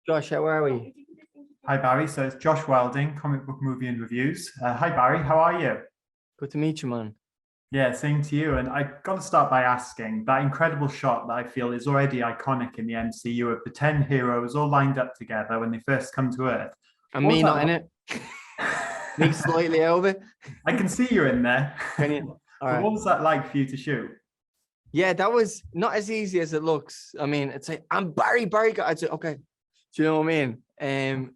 Josh, how are we? Hi Barry, so it's Josh Welding, comic book movie and reviews. Hi Barry, how are you? Good to meet you, man. Yeah, same to you. And I got to start by asking that incredible shot that I feel is already iconic in the MCU of the 10 heroes all lined up together when they first come to Earth. And What was me that not in it. Me slightly out of it. I can see you in there. Can you? All But right. what was that like for you to shoot? Yeah, that was not as easy as it looks. I mean, it's like I'm Barry. I'd say, okay. Do you know what I mean? And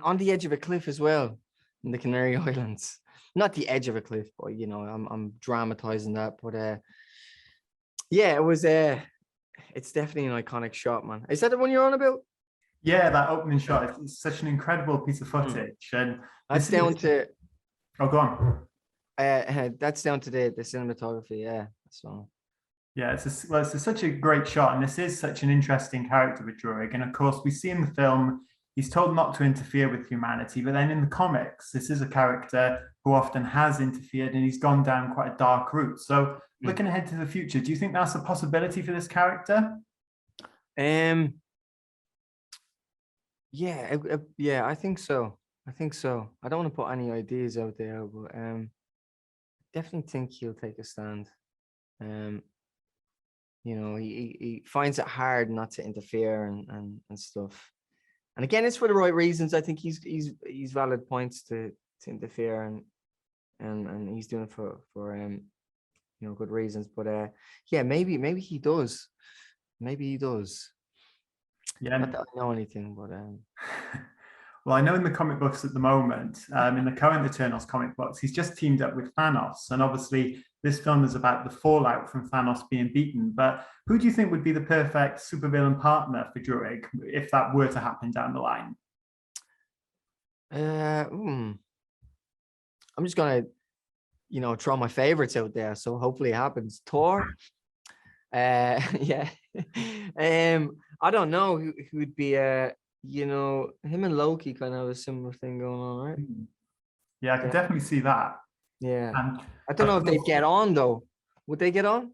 on the edge of a cliff as well, in the Canary Islands. Not the edge of a cliff, but I'm dramatizing that. But yeah, it was it's definitely an iconic shot, man. Is that the one you're on about? Yeah, that opening shot is such an incredible piece of footage. And That's down to oh, go on. that's down to the cinematography, yeah. So Yeah, it's such a great shot, and this is such an interesting character with Druig. And of course, we see in the film he's told not to interfere with humanity, but then in the comics, this is a character who often has interfered, and he's gone down quite a dark route. So, looking ahead to the future, do you think that's a possibility for this character? Yeah, I think so. I don't want to put any ideas out there, but definitely think he'll take a stand. He finds it hard not to interfere and stuff. And again, it's for the right reasons. I think he's valid points to interfere and he's doing it for good reasons. But yeah, maybe he does. Maybe he does. Yeah. Not that I know anything, but well, I know in the comic books at the moment, in the current Eternals comic books, he's just teamed up with Thanos. And obviously, this film is about the fallout from Thanos being beaten. But who do you think would be the perfect supervillain partner for Druig if that were to happen down the line? I'm just gonna, throw my favorites out there. So hopefully it happens. Thor. Yeah. I don't know who would be him and Loki kind of have a similar thing going on, right? Yeah, I can definitely see that. Yeah. And I don't know if they get on though. Would they get on?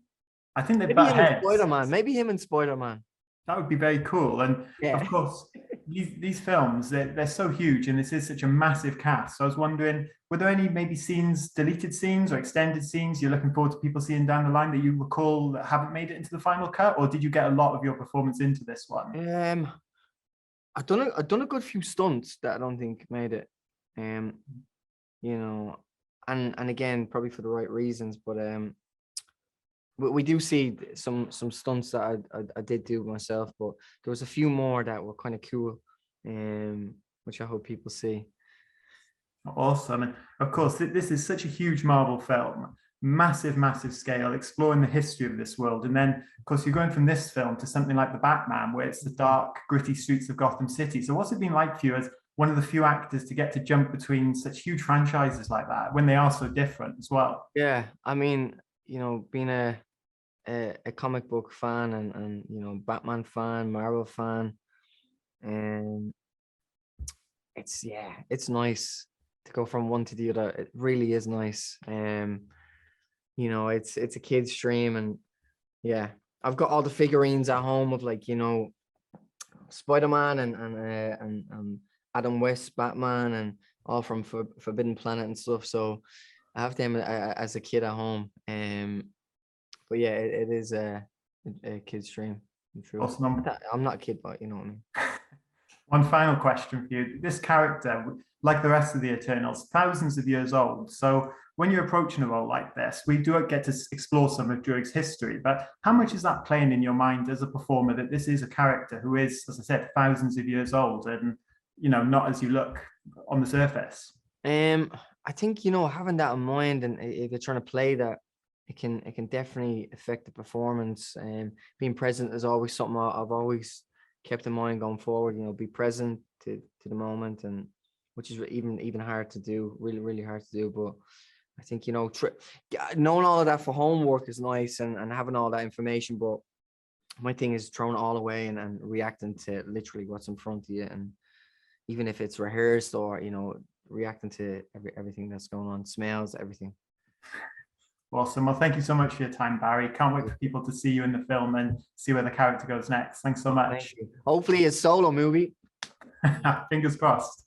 I think they maybe butt him heads. And Spider-Man. Maybe him and Spider-Man. That would be very cool. And of course, these films, they're so huge and this is such a massive cast. So I was wondering, were there any maybe scenes, deleted scenes or extended scenes you're looking forward to people seeing down the line that you recall that haven't made it into the final cut? Or did you get a lot of your performance into this one? I've done a good few stunts that I don't think made it. And again, probably for the right reasons, but we do see some stunts that I did do myself, but there was a few more that were kind of cool, which I hope people see. Awesome. And of course, this is such a huge Marvel film, massive scale, exploring the history of this world. And then, of course, you're going from this film to something like The Batman, where it's the dark, gritty streets of Gotham City. So what's it been like for you as one of the few actors to get to jump between such huge franchises like that when they are so different as well? Yeah, I mean, being a comic book fan and Batman fan, Marvel fan, and it's nice to go from one to the other. It really is nice. It's a kid's dream, and yeah, I've got all the figurines at home of Spider-Man and Adam West Batman and all from Forbidden Planet and stuff. So I have them as a kid at home. But yeah, it is a kid's dream. Awesome. I'm not a kid, but you know what I mean. One final question for you. This character, like the rest of the Eternals, thousands of years old. So when you're approaching a role like this, we do get to explore some of Druig's history, but how much is that playing in your mind as a performer that this is a character who is, as I said, thousands of years old and, not as you look on the surface? I think, having that in mind and if you're trying to play that, it can definitely affect the performance. And being present is always something I've always kept in mind going forward. Be present to the moment, and which is even hard to do, really hard to do. But I think knowing all of that for homework is nice and having all that information. But my thing is throwing it all away and reacting to literally what's in front of you, and even if it's rehearsed or reacting to everything that's going on, smells, everything. Awesome. Well, thank you so much for your time, Barry. Can't wait for people to see you in the film and see where the character goes next. Thanks so much. Thank you. Hopefully, a solo movie. Fingers crossed.